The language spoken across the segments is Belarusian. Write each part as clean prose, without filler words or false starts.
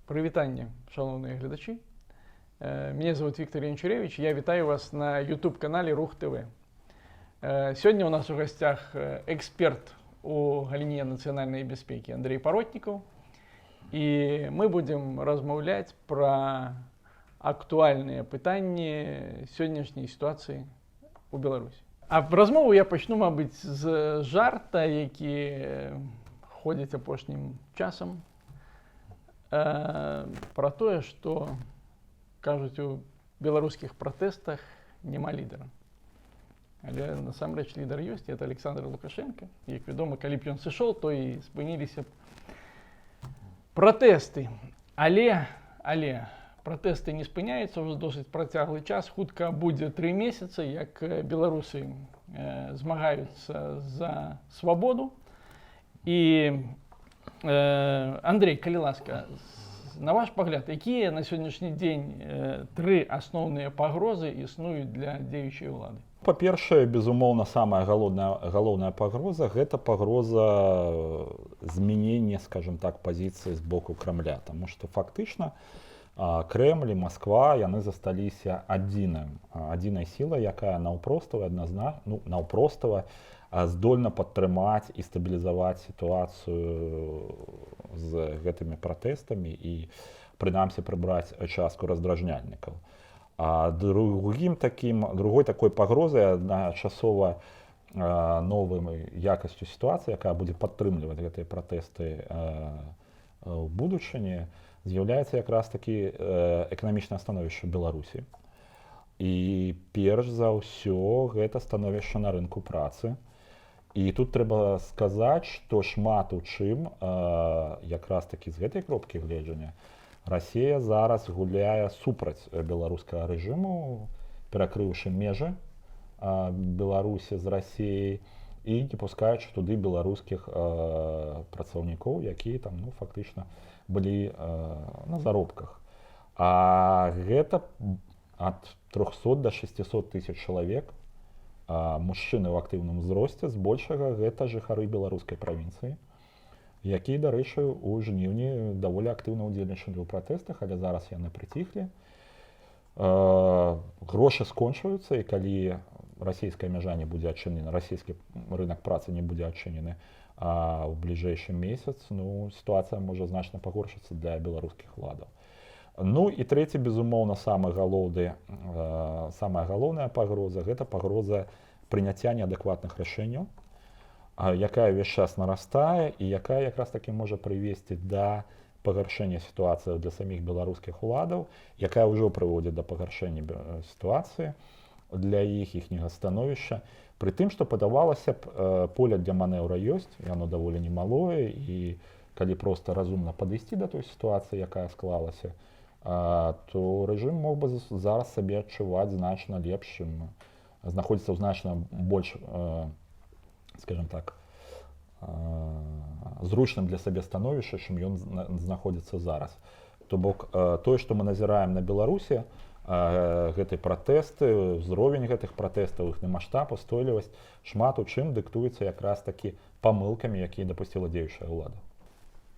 Прывітанне, шановные глядачи. Меня зовут Виктор Янчуревич, я вітаю вас на YouTube-канале Рух ТВ. Сегодня у нас в гостях эксперт у галіне нацыянальнай бяспекі Андрей Паротнікаў. И мы будем размаўляць про актуальныя пытанні сённяшняй ситуации у Беларусі. А размову я пачну, мабыць, з жарта, які ходзіць апошнім часам. Про тое, што кажуць у беларускіх пратэстах няма лідара. Але насамрэч лідар ёсць, это Александр Лукашенко. Як вядома, калі б ён сышоў, то і спыніліся б пратэсты. Але пратэсты не спыняюцца ўжо досыць працяглы час. Хутка будзе 3 месяцы, як беларусы змагаюцца за свабоду. І Андрей, калі ласка, на ваш погляд, якія на сённяшні дзень 3 асноўныя пагрозы існуюць для дзеючай улады? Па-першае, безумоўна, самая галоўная пагроза – гэта пагроза змянення, скажем так, пазіцыі з боку Кремля. Таму што фактычна Кремль і Москва, яны засталіся адзінай сілай, якая наўпростава здольна падтрымаць і стабілізаваць сітуацыю з гэтымі пратэстамі і, прынамсі, прыбраць частку раздражняльнікаў. А другой такой пагрозай адначасова новай якасцю сітуацыі, якая будзе падтрымліваць гэтыя пратэсты ў будучыні, з'яўляецца якраз такі эканамічнае становішча Беларусі. І перш за ўсё гэта становішча на рынку працы. І тут трэба сказаць, што шмат у чым, якраз такі з гэтай кропкі гледжання, Расія зараз гуляе супраць беларускага рэжыму, перакрыўшы межы Беларусі з Расіяй і не пускаючы туды беларускіх працаўнікоў, якія там фактычна былі на заробках. А гэта ад 300 до 600 тысяч чалавек, мужчыны ў актыўным узросце, збольшага гэта жыхары беларускай правінцыі, якія, дарэчы, у жніўні даволі актыўна ўдзельнічалі ў пратэстах, але зараз яны прыціхлі. Грошы скончваюцца, і калі расійская мяжа не будзе адчынена, расійскі рынак працы не будзе адчынены ў бліжэйшы месяц, сітуацыя можа значна пагоршыцца для беларускіх уладаў. Ну і трэці, безумоўна, самая галоўная пагроза – гэта пагроза прыняцця неадэкватных рашэнняў, якая ўвесь час нарастае і якая якраз таки можа прывесці да пагаршэння сітуацыі для саміх беларускіх уладаў, якая ўжо прыводзіць да пагаршэння сітуацыі для іхняга становішча. Пры тым, што падавалася б, поле для манеўра ёсць, яно даволі немалое, і калі проста разумна падысці да той сітуацыі, якая склалася, то рэжым мог бы зараз сабе адчуваць значна лепшым, знаходзіцца ў значна больш, скажем так, зручным для сабе становішча, чым ён знаходзіцца зараз. То бок, тое, што мы назіраем на Беларусі, гэтыя пратэсты, ўзровень гэтых пратэстаў, іхні маштаб, устойлівасць, шмат у чым дыктуецца якраз такі памылкамі, якія дапусціла дзеючая ўлада.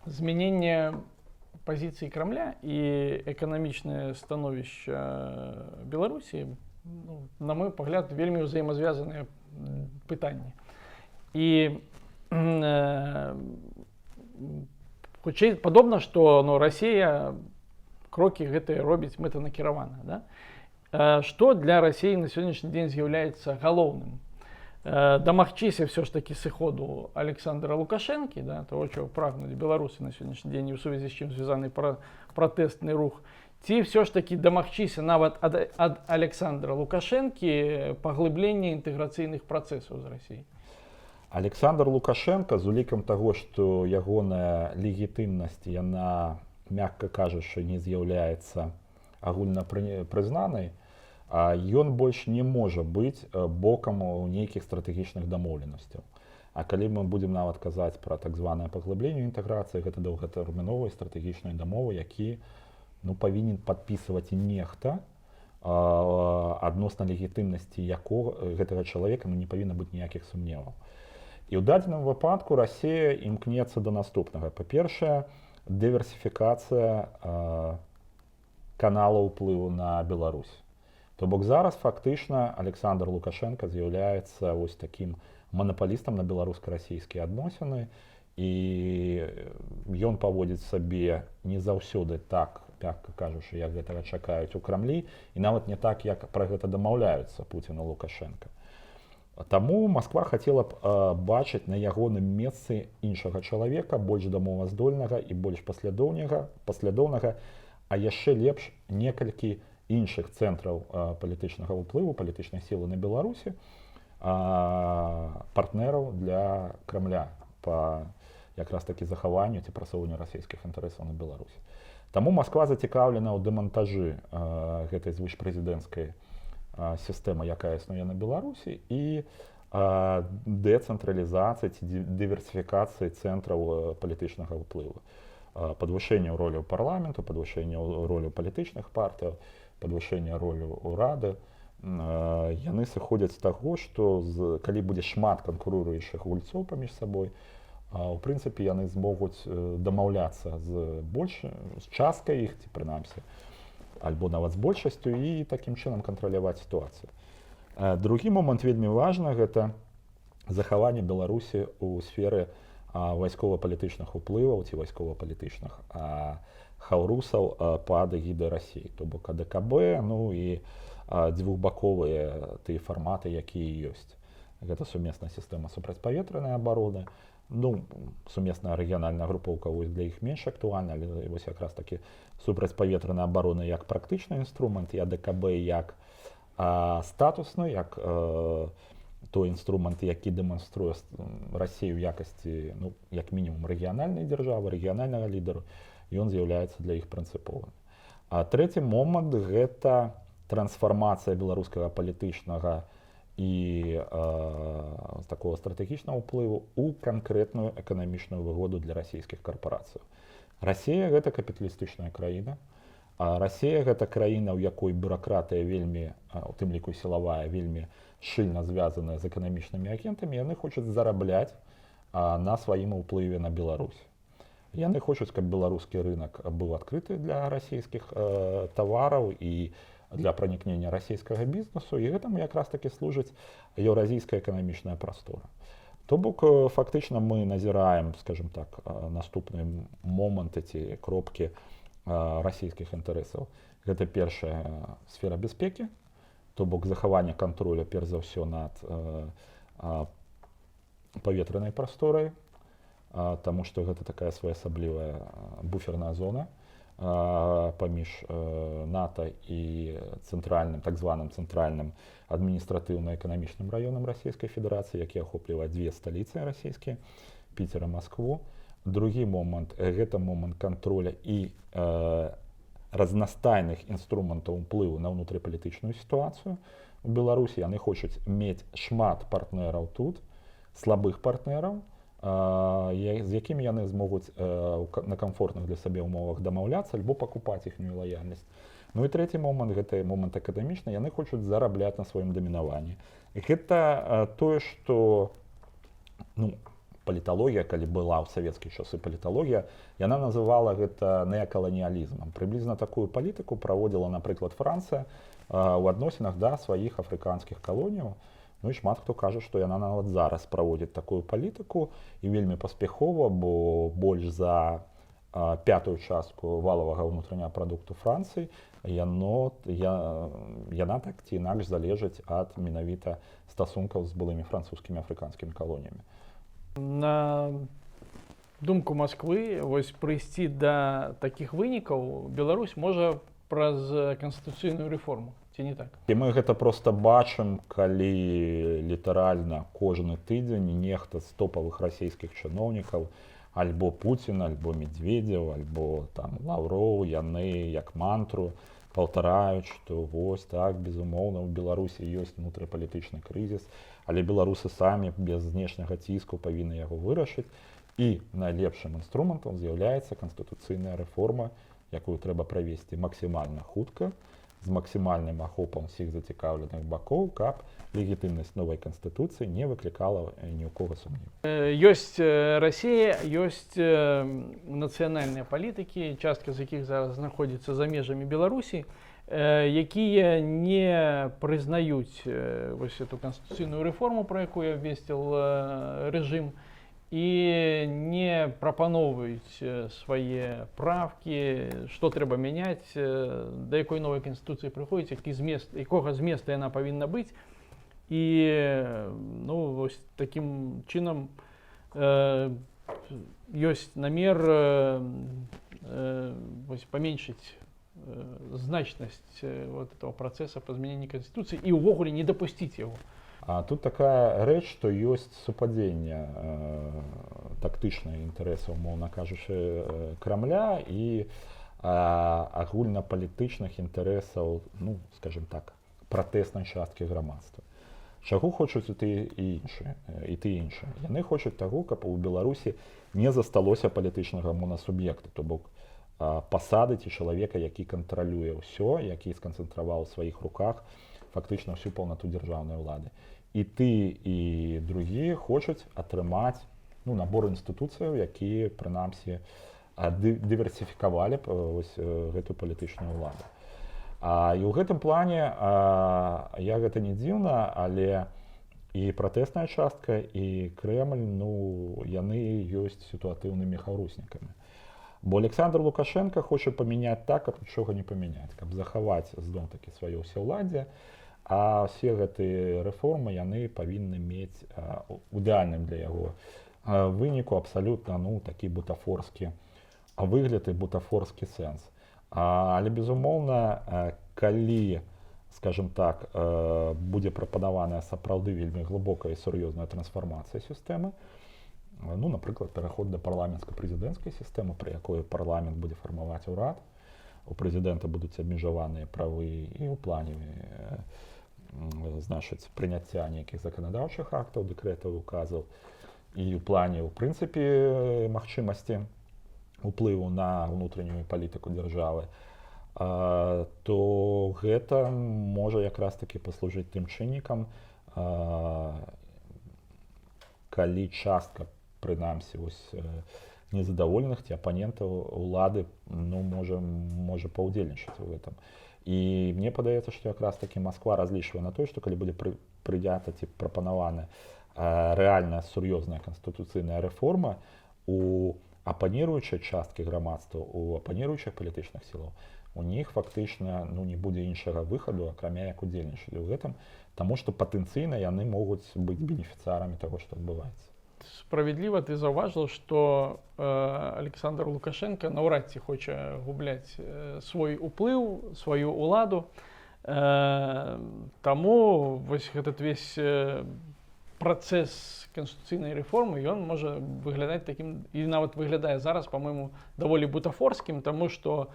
Змяненне пазіцыі Крамля і эканамічнае становішча Беларусі, на мой погляд, вельмі ўзаемазвязаныя пытанні. І хутчэй падобна, што Расія крокі гэтыя робіць мэтанакіравана. Да? Што для Расіі на сённяшні дзень з'яўляецца галоўным? Дамагчыся все ж таки сыходу Александра Лукашэнкі, да, того, чего прагнуць беларусы на сённяшні дзень, у сувязі з чым звязаны пратэстны рух, ці все ж таки дамагчыся нават ад Александра Лукашэнкі паглыблення інтэграцыйных працэсаў з Расіяй? Александр Лукашенко, з улікам таго, што ягоная легітымнасць, яна, мякка кажучы, не з'яўляецца агульнапрызнанай, ён больш не можа быць бокам у нейкіх стратэгічных дамоўленасцяў. А калі мы будзем нават казаць пра так званае паглыбленне інтэграцыі, гэта доўгатэрміновыя стратэгічныя дамовы, які павінен падпісваць нехта, адносна легітымнасці гэтага чалавека не павінна быць ніякіх сумневаў. І ў дадзеным выпадку Расія імкнецца да наступнага. Па-першае, дыверсіфікацыя каналаў уплыву на Беларусь. То бок зараз фактычна Александр Лукашенко з'яўляецца вось такім манапалістам на беларуска-расійскія адносіны, і ён паводзіць сабе не заўсёды так, мякка кажучы, як гэтага чакаюць у Крамлі, і нават не так, як пра гэта дамаўляюцца Пуцін і Лукашенко. Таму Масква хацела б бачыць на ягоным месцы іншага чалавека, больш дамоваздольнага і больш паслядоўнага, а яшчэ лепш некалькі іншых цэнтраў палітычнага ўплыву, палітычнай сілы на Беларусі, партнераў для Крамля па якраз такі захаванню ці прасоўванню расійскіх інтарэсаў на Беларусі. Таму Масква зацікаўлена ў дэмантажы гэтай звышпрэзідэнцкай сістэмы, якая існуе на Беларусі, і дэцэнтралізацыі ці дыверсіфікацыі цэнтраў палітычнага ўплыву. Падвышэнне ролі парламенту, падвышэнне ролі палітычных партыяў, падвышэнне ролі ўрады. Яны сыходзяць з таго, што калі будзе шмат канкуруючых гульцоў паміж сабой, у прынцыпе яны змогуць дамаўляцца з часткай іх, ці прынамсі, альбо нават з большасцю, і такім чынам кантраляваць сітуацыю. Другі момант вельмі важны — гэта захаванне Беларусі ў сферы вайскова-палітычных уплываў ці вайскова-палітычных хаўрусаў пад эгідай Расіі, то бок АДКБ, ну і дзвюхбаковыя тыя фарматы, якія ёсць. Гэта сумесная сістэма супрацьпаветранай абароны, ну, сумесная рэгіянальная групоўка для іх менш актуальна, але вось якраз такі супрацьпаветраная абарона як практычны інструмент, і АДКБ як статусны, як той інструмент, які дэманструе Расію ў якасці, ну, як мінімум рэгіянальнай дзяржавы, рэгіянальнага лідару, ён з'яўляецца для іх прынцыповым. А трэці момант — гэта трансфармацыя беларускага палітычнага і такого стратэгічнага ўплыву ў канкрэтную эканамічную выгоду для расійскіх карпорацый. Расія — гэта капіталістычная краіна, а Расія — гэта краіна, у якой бюракратыя вельмі, у тым ліку сілавая, вельмі шчыльна звязаная з эканамічнымі агентамі, яны хочуць зарабляць на сваім уплыве на Беларусь. Яны хочуць, каб беларускі рынок быў адкрыты для расійскіх тавараў і для пранікнення расійскага бізнесу, і гэтаму якраз такі служыць еўразійская эканамічная прастора. То бок, фактычна мы назіраем, скажем так, наступныя моманты ці кропкі расійскіх інтарэсаў. Гэта першая сфера бяспекі, то бок захаванне кантролю, перш за ўсё, над паветранай прасторай, таму што гэта такая своеасаблівая буферная зона паміж НАТО і цэнтральным, так званым цэнтральным адміністратыўна-эканамічным раёнам Расійскай Федэрацыі, які ахоплівае дзве сталіцы расійскія, Піцер і Маскву. Другі момант — гэта момант кантроля і разнастайных інструментаў уплыву на ўнутрыпалітычную сітуацыю у Беларусі. Яны хочуць мець шмат партнераў тут, слабых партнераў, з якімі яны змогуць на камфортных для сабе ўмовах дамаўляцца альбо пакупаць іхнюю лаяльнасць. Ну і трэці момант — гэта момант акадэмічны. Яны хочуць зарабляць на сваім дамінаванні. Гэта тое, што, ну, паліталогія, калі была ў савецкія часы паліталогія, яна называла гэта неакаланіялізмам. Прыблізна такую палітыку праводзіла, напрыклад, Францыя ў адносінах да сваіх афрыканскіх калоніяў. Ну і шмат хто кажа, што яна нават зараз праводзіць такую палітыку, і вельмі паспяхова, бо больш за пятую частку валавага ўнутраняга прадукту Францыі яна так ці інакш залежыць ад менавіта стасункаў з былымі французскімі афрыканскімі калоніямі. На думку Масквы, вось прыйсці да такіх вынікаў Беларусь можа праз канстытуцыйную рэформу, ці не так? І мы гэта проста бачым, калі літаральна кожны тыдзень нехта з топавых расійскіх чыноўнікаў, альбо Пуцін, альбо Медведзеў, альбо там Лаўроў, яны як мантру паўтараюць, што вось так, безумоўна, у Беларусі ёсць унутрыпалітычны крызіс, але беларусы самі без знешняга ціску павінны яго вырашыць. І найлепшым інструментам з'яўляецца канстытуцыйная рэформа, якую трэба правесці максімальна хутка, з максімальним ахопам всіх зацікавлених бакоў, каб легітымнасць новай канстытуцыі не выклікала ні ў кого сумневу. Ёсць Расія, ёсць нацыянальныя палітыкі, частка з якіх зараз знаходзіцца за межамі Беларусі, якія не прызнаюць вось эту канстытуцыйную рэформу, про якую абвесціл рэжым, і не прапаноўваюць свае правкі, што трэба мяняць, да якой новай канстытуцыі прыходзіць, якога зместу яна павінна быць. І ну, вось такім чынам ёсць намер паменшыць значнасць вот этого працэса па змяненні канстытуцыі і ўвогуле не дапусціць яго. А тут такая рэч, што ёсць супадзенне тактычных інтарэсаў, умоўна кажучы, Крамля і агульнапалітычных інтарэсаў, ну, скажем так, пратэснай часткі грамадства. Чаго хочуць і ты іншыя? Яны хочуць таго, каб у Беларусі не засталося палітычнага монасуб'екта, то бок пасады ці чалавека, які кантралюе ўсё, які сканцэнтраваў у сваіх руках фактычна всю паўнату дзяржаўнай улады. І ты, і другія хочуць атрымаць набор інстытуцыяў, якія, прынамсі, дыверсіфікавалі б гэтую палітычную ўладу. І ў гэтым плане, я гэта не дзіўна, але і пратэсная частка, і Крэмль, яны ёсць сітуатыўнымі хаўруснікамі. Бо Александр Лукашенко хоча памяняць так, каб нічога не памяняць, каб захаваць зноў-такі сваё ўсеўладдзе, а ўсе гэтыя рэформы яны павінны мець у ідэальным для яго выніку абсалютна такі бутафорскі выгляд і бутафорскі сэнс. Але, безумоўна, калі, скажем так, будзе прапанаваная сапраўды вельмі глыбокая і сур'ёзная трансфармацыя сістэмы, напрыклад, пераход да парламенцка-прэзідэнцкай сістэмы, пры якой парламент будзе фармаваць урад, у прэзідэнта будуць абмежаваныя правы і ў плане прыняцця нейкіх заканадаўчых актаў, дэкрэтаў, указаў, і ў плане, у прынцыпе, магчымасці уплыву на ўнутраннюю палітыку дзяржавы, то гэта можа якраз такі паслужыць тым чыннікам, калі частка, прынамсі, незадаволеных ці апанентаў улады можа паўдзельнічаць у гэтым. І мне падаецца, што якраз такі Масква разлічвае на тое, што калі будзе прынята ці прапанавана рэальная сур'ёзная канстытуцыйная рэформа у апаніруючай часткі грамадства, у апаніруючых палітычных сілаў, у них фактычна не будзе іншага выхаду, акрамя як удзельнічаць у гэтым, таму што патэнцыйна яны могуць быць бенефіцыарамі таго, што адбываецца. Справедліва ты заўважыў, што Александр Лукашенко наўрад ці хоча губляць свой уплыў, сваю ўладу. Таму вось этот весь працэс канстытуцыйнай рэформы, ён можа выглядаць такім, і нават выглядае зараз, па-мойму, даволі бутафорскім, таму што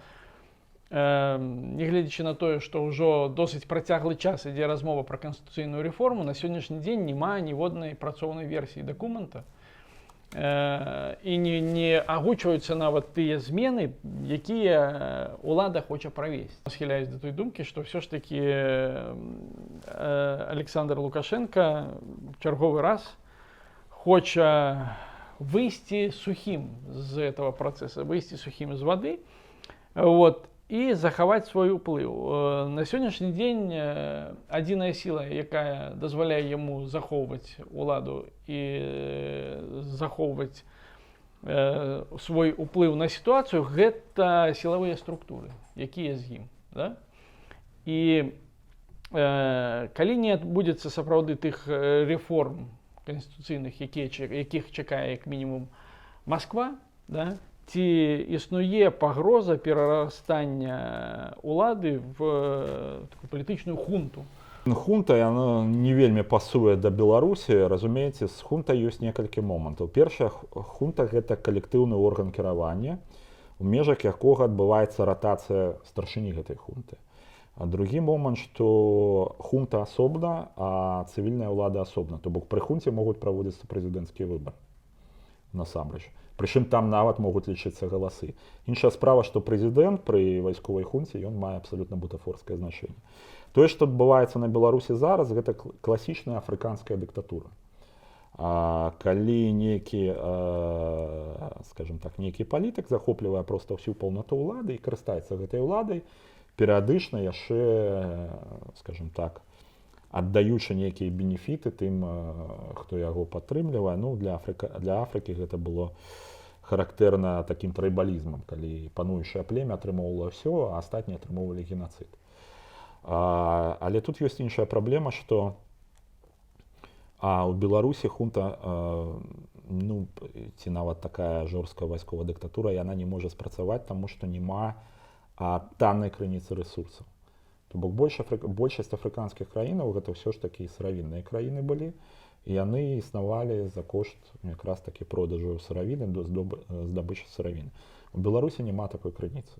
нягледзячы на тое, што ўжо досыць працяглы час ідзе размова пра канстытуцыйную рэформу, на сённяшні дзень няма ніводнай працоўнай версіі дакумента, і не агучваюцца нават тыя змены, якія ўлада хоча правесці. Схіляюсь да той думкі, што ўсё ж такі Александр Лукашенко чарговы раз хоча выйсці сухім з этого працэса, выйсці сухім з вады, і захаваць свой уплыў. На сённяшні дзень адзіная сіла, якая дазваляе яму захоўваць уладу і захоўваць свой уплыў на сітуацыю, гэта сілавыя структуры, якія з ім. І калі не адбудзецца сапраўды тых рэформ канстытуцыйных, якіх чакае як мінімум Масква, ці існуе пагроза перарастання ўлады в такую палітычную хунту? Хунта, яна не вельмі пасуе да Беларусі. Разумееце, з хунтай ёсць некалькі момантаў. Першая, хунта — гэта калектыўны орган кіравання, у межах якога адбываецца ратацыя старшыні гэтай хунты. А другі момант, што хунта асобна, а цывільная ўлада асобна. То бок пры хунце могуць праводзіцца прэзідэнцкія выбары. насамрэч. Прычым там нават могуць лічыцца галасы. Іншая справа, што прэзідэнт пры вайсковай хунце ён мае абсалютна бутафорскае значэнне. Тое, што адбываецца на Беларусі зараз, гэта класічная афрыканская дыктатура. Калі нейкі, скажем так, нейкі палітык захоплівае проста ўсю паўнату ўлады і карыстаецца гэтай уладай, перыядычна яшчэ, скажем так, аддаючы нейкія бенефіты тым, хто яго падтрымлівае. Ну, для Афрыкі гэта было характэрна такім трайбалізмам, калі пануючае племя атрымоўвала ўсё, а астатнія атрымоўвалі генацыд. Але тут ёсць іншая праблема, што у Беларусі хунта, ну, ці нават такая жорсткая вайсковая дыктатура, яна не можа спрацаваць, таму што няма таннай крыніцы рэсурсаў. То бок большасць афрыканскіх краінаў гэта ўсё ж такі сыравінныя краіны былі, і яны існавалі за кошт якраз такі продажу сыравіны, здабычы сыравіны. У Беларусі няма такой крыніцы.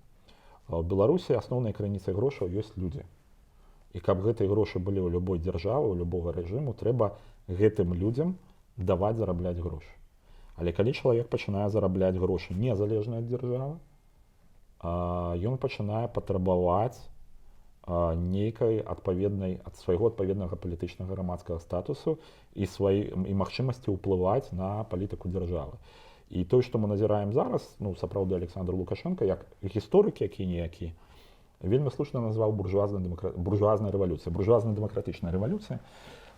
А ў Беларусі асноўнай крыніцай грошаў ёсць людзі. І каб гэтыя грошы былі ў любой дзяржавы, у любога рэжыму, трэба гэтым людзям даваць зарабляць грошы. Але калі чалавек пачынае зарабляць грошы незалежна ад дзяржавы, ён пачынае патрабаваць нейкай адпаведнай ад свайго адпаведнага палітычнага грамадскага статусу і магчымасці ўплываць на палітыку дзяржавы. І той, што мы назіраем зараз, ну, сапраўды Александр Лукашенко, як гісторык які-ніякі, вельмі слушна назваў буржуазнай рэвалюцыяй, буржуазна-дэмакратычнай рэвалюцыяй,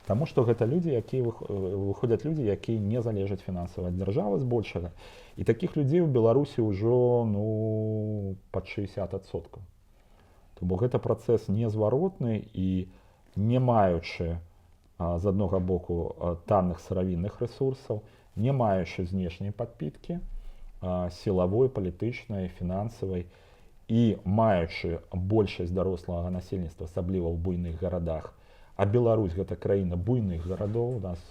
таму што гэта людзі, выходзяць людзі, якія не залежаць фінансава ад дзяржавы збольшага. І такіх людзей у Беларусі ўжо, ну, пад 60%. То бок гэта працэс незваротны і не маючы з аднога боку танных сыравінных рэсурсаў, не маючы знешняй падпіткі, сілавой, палітычнай, фінансавай, і маючы большасць дарослага насельніцтва, асабліва ў буйных гарадах, а Беларусь гэта краіна буйных гарадоў, у нас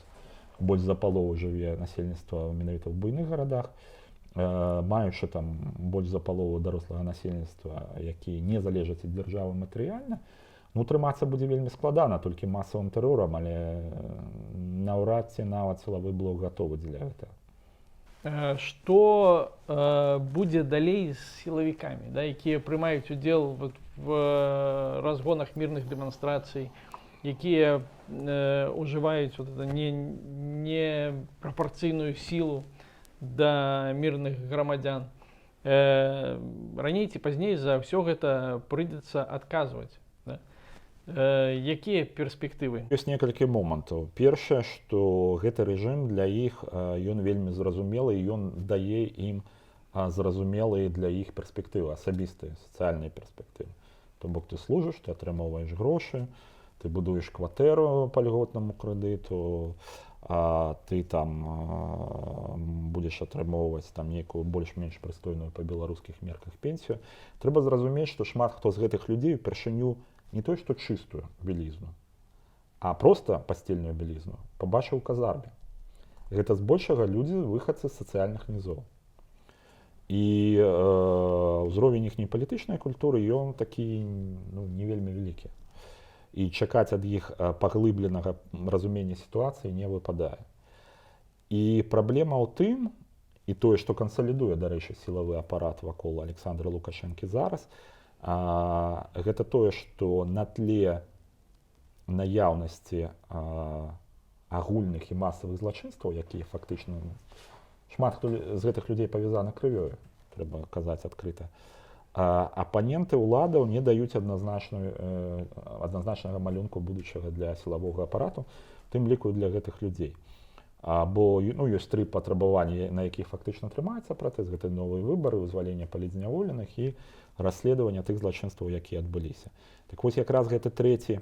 больш за палову жыве насельніцтва менавіта ў буйных гарадах, маючы там больш за палову дарослага насельніцтва, які не залежаць ад дзяржавы матэрыяльна, ну, трымацца будзе вельмі складана толькі масавым тэрорам, але наўрад ці нават сілавы блок гатовы для гэтага. Што будзе далей з сілавікамі, да, якія прымаюць удзел в разгонах мірных дэманстрацый, якія ўжываюць непрапарцыйную сілу да мірных грамадзян. Раней ці пазней за ўсё гэта прыйдзецца адказваць. Да? Якія перспектывы? Ёсць некалькі момантаў. Першае, што гэты рэжым для іх ён вельмі зразумелы, і ён дае ім зразумелыя для іх перспектывы, асабістыя, сацыяльныя перспектывы. То бок ты служыш, ты атрымоўваеш грошы, ты будуеш кватэру па льготнаму крэдыту, ты там будзеш атрымоўваць там нейкую больш-менш прыстойную па беларускіх мерках пенсію. Трэба зразумець, што шмат хто з гэтых людзей упершыню не той, што чыстую белізну, а проста пасцельную белізну пабачыў у казарме. Гэта збольшага людзі выхадцы з сацыяльных нізоў. І ўзровень іхняй палітычнай культуры ён такі, ну, не вельмі вялікі. І чакаць ад іх паглыбленага разумення сітуацыі не выпадае. І праблема ў тым, і тое, што кансалідуе, дарэчы, сілавы апарат вакол Александра Лукашэнкі зараз, гэта тое, што на тле наяўнасці агульных і масавых злачынстваў, якія фактычна шмат хто з гэтых людзей павязаны крывёю, трэба казаць адкрыта, апаненты ўладаў не даюць адназначнага малюнку будучага для сілавога апарату, тым ліку для гэтых людзей. Бо, ну, ёсць тры патрабаванні, на якіх фактычна трымаецца пратэст, гэта новыя выбары, вызваленне палітзняволеных і расследаванне тых злачынстваў, якія адбыліся. Так вось якраз гэта трэцяе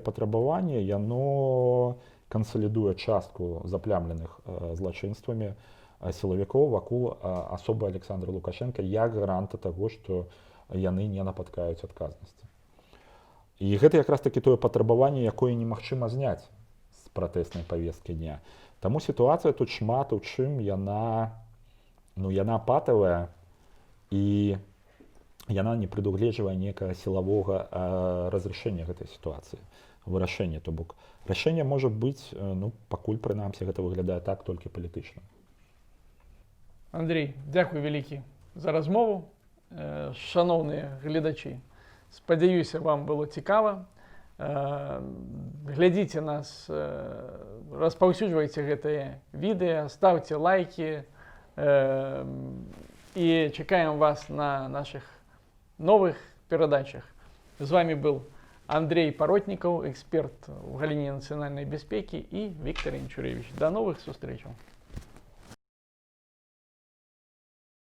патрабаванне, яно кансалідуе частку заплямленых злачынствамі сілавікоў вакол асобы Александра Лукашенка як гаранта таго, што яны не напаткаюць адказнасці. І гэта якраз такі тое патрабаванне, якое немагчыма зняць з пратэснай павесткі дня. Таму сітуацыя тут шмат у чым яна патавая, і яна не прадугледжвае некага сілавога разрашэння гэтай сітуацыі. вырашэнне. То бок рашэнне можа быць, ну, пакуль прынамсі гэта выглядае так, толькі палітычна. Андрій, дякую вялікі за размову. Шановныя гледачі, спадзяюся, вам было цікава. Глядзіце нас, распаўсюджвайце гэтае відэа, ставце лайки і чакаем вас на наших новых перадачах. З вами был Андрей Паротнікаў, эксперт в галіне нацыянальнай бяспекі, і Віктор Янчуревич. До новых сустрэчаў.